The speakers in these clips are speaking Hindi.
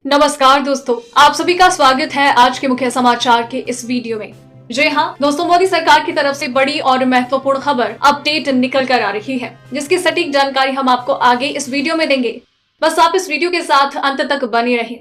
नमस्कार दोस्तों, आप सभी का स्वागत है आज के मुख्य समाचार के इस वीडियो में। जी हाँ दोस्तों, मोदी सरकार की तरफ से बड़ी और महत्वपूर्ण खबर अपडेट निकल कर आ रही है, जिसकी सटीक जानकारी हम आपको आगे इस वीडियो में देंगे। बस आप इस वीडियो के साथ अंत तक बने रहें।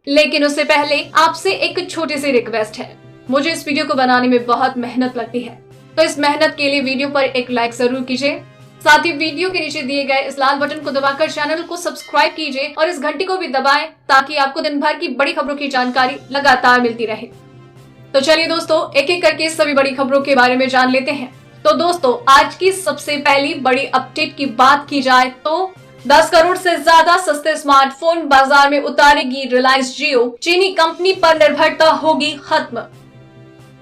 लेकिन उससे पहले आपसे एक छोटी सी रिक्वेस्ट है। मुझे इस वीडियो को बनाने में बहुत मेहनत लगती है, तो इस मेहनत के लिए वीडियो पर एक लाइक जरूर कीजिए। साथ ही वीडियो के नीचे दिए गए इस लाल बटन को दबाकर चैनल को सब्सक्राइब कीजिए और इस घंटी को भी दबाएं, ताकि आपको दिन भर की बड़ी खबरों की जानकारी लगातार मिलती रहे। तो चलिए दोस्तों, एक एक करके सभी बड़ी खबरों के बारे में जान लेते हैं। तो दोस्तों, आज की सबसे पहली बड़ी अपडेट की बात की जाए तो 10 करोड़ से ज्यादा सस्ते स्मार्टफोन बाजार में उतारेगी रिलायंस जियो। चीनी कंपनी पर निर्भरता होगी खत्म।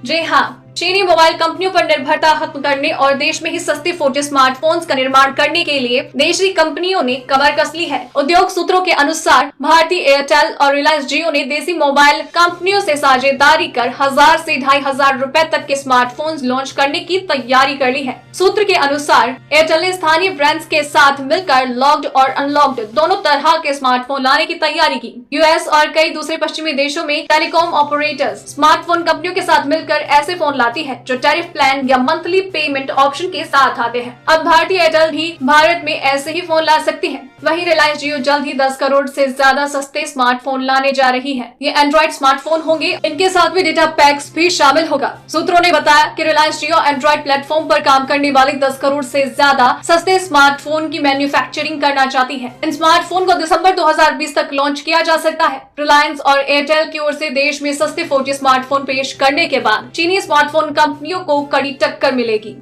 जी हाँ, चीनी मोबाइल कंपनियों पर निर्भरता खत्म करने और देश में ही सस्ते 4G स्मार्टफोन्स का निर्माण करने के लिए देशी कंपनियों ने कमर कस ली है। उद्योग सूत्रों के अनुसार भारतीय एयरटेल और रिलायंस जियो ने देसी मोबाइल कंपनियों से साझेदारी कर 1000 से 2500 रुपए तक के स्मार्टफोन्स लॉन्च करने की तैयारी कर ली है। सूत्र के अनुसार एयरटेल ने स्थानीय ब्रांड्स के साथ मिलकर लॉक्ड और अनलॉक्ड दोनों तरह के स्मार्टफोन लाने की तैयारी की। यूएस और कई दूसरे पश्चिमी देशों में टेलीकॉम ऑपरेटर्स स्मार्टफोन कंपनियों के साथ मिलकर ऐसे फोन लाती है जो टैरिफ प्लान या मंथली पेमेंट ऑप्शन के साथ आते हैं। अब भारतीय एयरटेल भी भारत में ऐसे ही फोन ला सकती है। वहीं रिलायंस जियो जल्द ही 10 करोड़ से ज्यादा सस्ते स्मार्टफोन लाने जा रही है। ये एंड्रॉइड स्मार्टफोन होंगे, इनके साथ भी डेटा पैक्स भी शामिल होगा। सूत्रों ने बताया कि रिलायंस जियो एंड्रॉइड प्लेटफॉर्म पर काम करने वाले 10 करोड़ से ज्यादा सस्ते स्मार्टफोन की मैन्युफैक्चरिंग करना चाहती है। इन स्मार्टफोन को दिसंबर 2020 तक लॉन्च किया जा सकता है। रिलायंस और एयरटेल की ओर से देश में सस्ते 4G स्मार्टफोन पेश करने के बाद चीनी स्मार्टफोन कंपनियों को कड़ी टक्कर मिलेगी।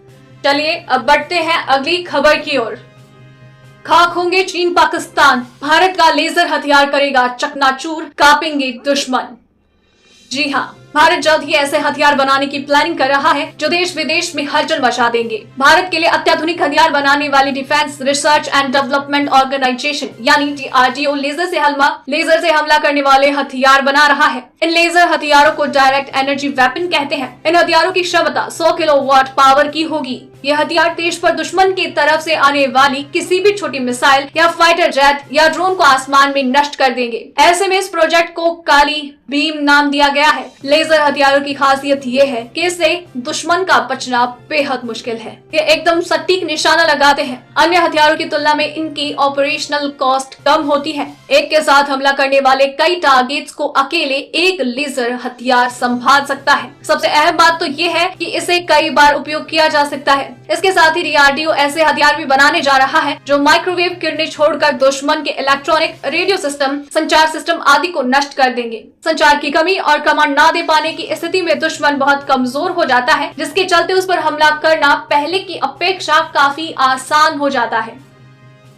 चलिए अब बढ़ते हैं अगली खबर की ओर। खाक होंगे चीन पाकिस्तान, भारत का लेजर हथियार करेगा चकनाचूर, कांपेंगे दुश्मन। जी हाँ, भारत जल्द ही ऐसे हथियार बनाने की प्लानिंग कर रहा है जो देश विदेश में हलचल मचा देंगे। भारत के लिए अत्याधुनिक हथियार बनाने वाली defence research and development organisation यानी DRDO लेजर से हमला करने वाले हथियार बना रहा है। इन लेजर हथियारों को डायरेक्ट एनर्जी वेपन कहते हैं। इन हथियारों की क्षमता 100 किलोवाट पावर की होगी। ये हथियार देश पर दुश्मन की तरफ से आने वाली किसी भी छोटी मिसाइल या फाइटर जेट या ड्रोन को आसमान में नष्ट कर देंगे। ऐसे में इस प्रोजेक्ट को काली बीम नाम दिया गया है। लेजर हथियारों की खासियत ये है कि इससे दुश्मन का बचना बेहद मुश्किल है। ये एकदम सटीक निशाना लगाते हैं। अन्य हथियारों की तुलना में इनकी ऑपरेशनल कॉस्ट कम होती है। एक के साथ हमला करने वाले कई टारगेट्स को अकेले एक लेजर हथियार संभाल सकता है। सबसे अहम बात तो ये है कि इसे कई बार उपयोग किया जा सकता है। इसके साथ ही DRDO ऐसे हथियार भी बनाने जा रहा है जो माइक्रोवेव किरणें छोड़कर दुश्मन के इलेक्ट्रॉनिक, रेडियो सिस्टम, संचार सिस्टम आदि को नष्ट कर देंगे। संचार की कमी और कमांड न दे पाने की स्थिति में दुश्मन बहुत कमजोर हो जाता है, जिसके चलते उस पर हमला करना पहले की अपेक्षा काफी आसान हो जाता है।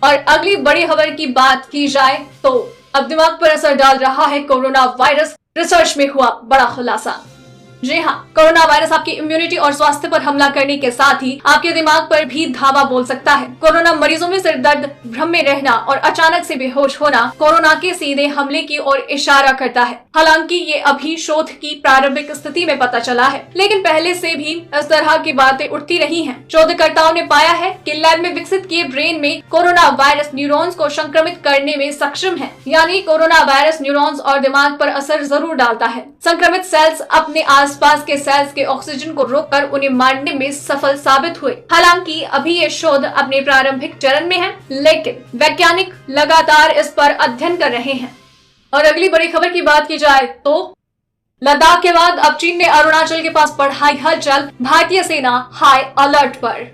और अगली बड़ी खबर की बात की जाए तो अब दिमाग पर असर डाल रहा है कोरोना वायरस, रिसर्च में हुआ बड़ा खुलासा। जी हाँ, कोरोना वायरस आपकी इम्यूनिटी और स्वास्थ्य पर हमला करने के साथ ही आपके दिमाग पर भी धावा बोल सकता है। कोरोना मरीजों में सिर दर्द, भ्रम में रहना और अचानक से बेहोश होना कोरोना के सीधे हमले की ओर इशारा करता है। हालांकि ये अभी शोध की प्रारंभिक स्थिति में पता चला है, लेकिन पहले से भी इस तरह की बातें उठती रही हैं। शोधकर्ताओं ने पाया है कि लैब में विकसित किए ब्रेन में कोरोना वायरस न्यूरॉन्स को संक्रमित करने में सक्षम है। यानी कोरोना वायरस न्यूरॉन्स और दिमाग पर असर जरूर डालता है। संक्रमित सेल्स अपने आसपास के सेल्स के ऑक्सीजन को रोककर उन्हें मारने में सफल साबित हुए। हालांकि अभी ये शोध अपने प्रारंभिक चरण में है, लेकिन वैज्ञानिक लगातार इस पर अध्ययन कर रहे हैं। और अगली बड़ी खबर की बात की जाए तो लद्दाख के बाद अब चीन ने अरुणाचल के पास बढ़ाई हलचल, भारतीय सेना हाई अलर्ट पर।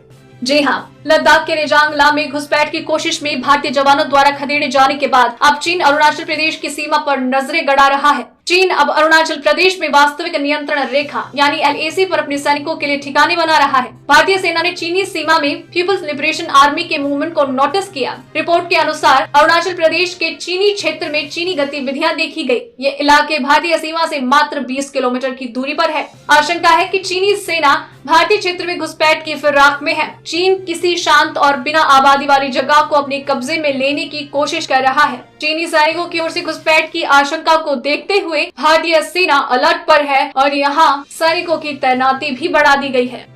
जी हाँ, लद्दाख के रेजांगला में घुसपैठ की कोशिश में भारतीय जवानों द्वारा खदेड़े जाने के बाद अब चीन अरुणाचल प्रदेश की सीमा पर नजरें गड़ा रहा है। चीन अब अरुणाचल प्रदेश में वास्तविक नियंत्रण रेखा यानी LAC पर अपने सैनिकों के लिए ठिकाने बना रहा है। भारतीय सेना ने चीनी सीमा में पीपुल्स लिबरेशन आर्मी के मूवमेंट को नोटिस किया। रिपोर्ट के अनुसार अरुणाचल प्रदेश के चीनी क्षेत्र में चीनी गतिविधियां देखी गई। ये इलाके भारतीय सीमा से मात्र 20 किलोमीटर की दूरी पर है। आशंका है कि चीनी सेना भारतीय क्षेत्र में घुसपैठ की फिराक में है। चीन किसी शांत और बिना आबादी वाली जगह को अपने कब्जे में लेने की कोशिश कर रहा है। चीनी सैनिकों की ओर से घुसपैठ की आशंका को देखते हुए भारतीय सेना अलर्ट पर है और यहाँ सैनिकों की तैनाती भी बढ़ा दी गई है।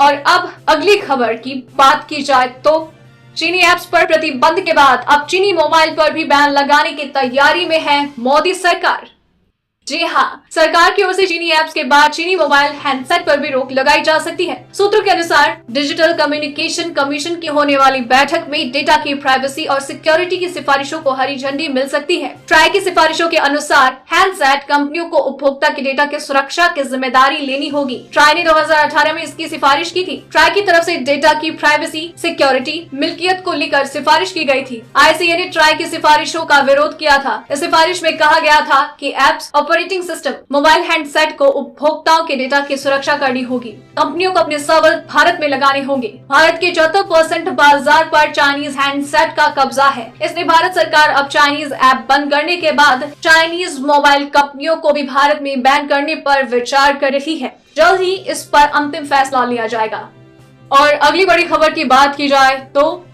और अब अगली खबर की बात की जाए तो चीनी ऐप्स पर प्रतिबंध के बाद अब चीनी मोबाइल पर भी बैन लगाने की तैयारी में है मोदी सरकार। जी हाँ, सरकार की ओर से चीनी ऐप्स के बाद चीनी मोबाइल हैंडसेट पर भी रोक लगाई जा सकती है। सूत्रों के अनुसार डिजिटल कम्युनिकेशन कमीशन की होने वाली बैठक में डेटा की प्राइवेसी और सिक्योरिटी की सिफारिशों को हरी झंडी मिल सकती है। ट्राई की सिफारिशों के अनुसार हैंडसेट कंपनियों को उपभोक्ता के डेटा की सुरक्षा की जिम्मेदारी लेनी होगी। ट्राई ने 2018 में इसकी सिफारिश की थी। ट्राई की तरफ से डेटा की प्राइवेसी, सिक्योरिटी, मिल्कियत को लेकर सिफारिश की गई थी। ICA ने ट्राई की सिफारिशों का विरोध किया था। इस सिफारिश में कहा गया था कि apps, operating system, mobile handset को उपभोक्ताओं के डेटा की सुरक्षा करनी होगी। कंपनियों को अपने सर्वर भारत में लगाने होंगे। भारत के 74% बाजार पर चाइनीज हैंडसेट का कब्जा है। इसलिए भारत सरकार अब चाइनीज ऐप बंद करने के बाद चाइनीज मोबाइल कंपनियों को भी भारत में बैन करने पर विचार कर रही है। जल्द ही इस पर अंतिम फैसला लिया जाएगा। और अगली बड़ी खबर की बात की जाए तो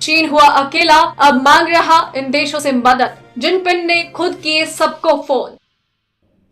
चीन हुआ अकेला, अब मांग रहा इन देशों से मदद। जिनपिंग ने खुद किए सबको फोन।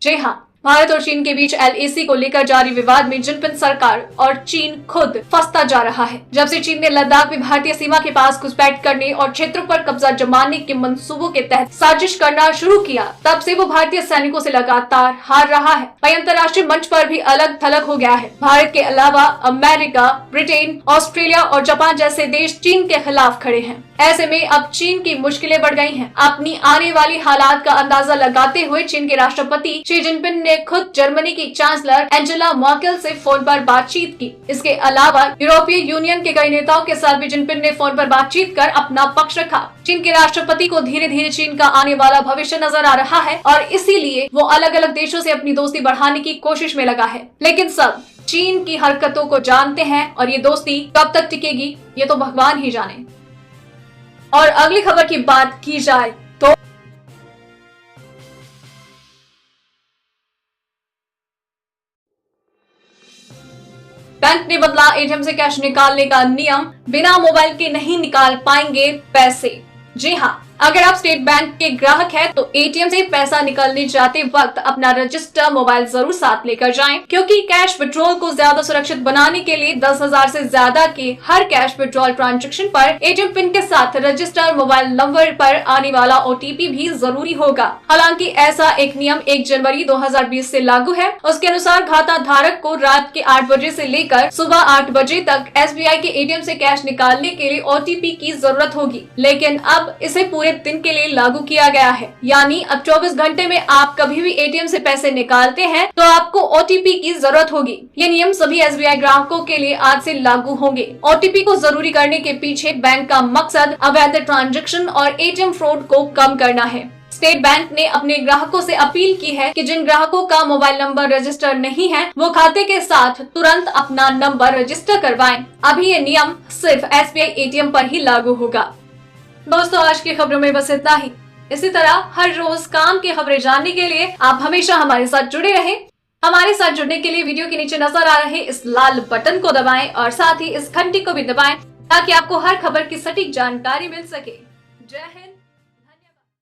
जी हाँ, भारत और चीन के बीच LAC को लेकर जारी विवाद में जिनपिंग सरकार और चीन खुद फंसता जा रहा है। जब से चीन ने लद्दाख में भारतीय सीमा के पास घुसपैठ करने और क्षेत्रों पर कब्जा जमाने के मंसूबों के तहत साजिश करना शुरू किया, तब से वो भारतीय सैनिकों से लगातार हार रहा है। वहीं अंतर्राष्ट्रीय मंच पर भी अलग थलग हो गया है। भारत के अलावा अमेरिका, ब्रिटेन, ऑस्ट्रेलिया और जापान जैसे देश चीन के खिलाफ खड़े हैं। ऐसे में अब चीन की मुश्किलें बढ़ गई हैं। अपनी आने वाली हालात का अंदाजा लगाते हुए चीन के राष्ट्रपति शी जिनपिंग ने खुद जर्मनी की चांसलर एंजेला मर्केल से फोन पर बातचीत की। इसके अलावा यूरोपीय यूनियन के कई नेताओं के साथ भी जिनपिंग ने फोन पर बातचीत कर अपना पक्ष रखा। चीन के राष्ट्रपति को धीरे धीरे चीन का आने वाला भविष्य नजर आ रहा है और इसीलिए वो अलग अलग देशों से अपनी दोस्ती बढ़ाने की कोशिश में लगा है। लेकिन सब चीन की हरकतों को जानते हैं और ये दोस्ती कब तक टिकेगी ये तो भगवान ही जाने। और अगली खबर की बात की जाए तो बैंक ने बदला ATM से कैश निकालने का नियम, बिना मोबाइल के नहीं निकाल पाएंगे पैसे। जी हाँ, अगर आप स्टेट बैंक के ग्राहक हैं तो ATM से पैसा निकालने जाते वक्त अपना रजिस्टर मोबाइल जरूर साथ लेकर जाएं, क्योंकि कैश विड्रॉल को ज्यादा सुरक्षित बनाने के लिए 10,000 से ज्यादा के हर कैश विड्रॉल ट्रांजैक्शन पर ATM पिन के साथ रजिस्टर मोबाइल नंबर पर आने वाला OTP भी जरूरी होगा। हालांकि ऐसा एक नियम 1 जनवरी 2020 से लागू है। उसके अनुसार खाता धारक को रात के 8 बजे से लेकर सुबह 8 बजे तक SBI के ATM से कैश निकालने के लिए OTP की जरूरत होगी। लेकिन अब इसे पूरे दिन के लिए लागू किया गया है, यानी अब 24 घंटे में आप कभी भी ATM से पैसे निकालते हैं तो आपको OTP की जरूरत होगी। ये नियम सभी SBI ग्राहकों के लिए आज से लागू होंगे। OTP को जरूरी करने के पीछे बैंक का मकसद अवैध ट्रांजैक्शन और ATM फ्रॉड को कम करना है। स्टेट बैंक ने अपने ग्राहकों से अपील की है कि जिन ग्राहकों का मोबाइल नंबर रजिस्टर नहीं है वो खाते के साथ तुरंत अपना नंबर रजिस्टर करवाएं। अभी ये नियम सिर्फ SBI ATM पर ही लागू होगा। दोस्तों, आज की खबरों में बस इतना ही। इसी तरह हर रोज काम की खबरें जानने के लिए आप हमेशा हमारे साथ जुड़े रहें। हमारे साथ जुड़ने के लिए वीडियो के नीचे नजर आ रहे इस लाल बटन को दबाएं और साथ ही इस घंटी को भी दबाएं ताकि आपको हर खबर की सटीक जानकारी मिल सके। जय हिंद।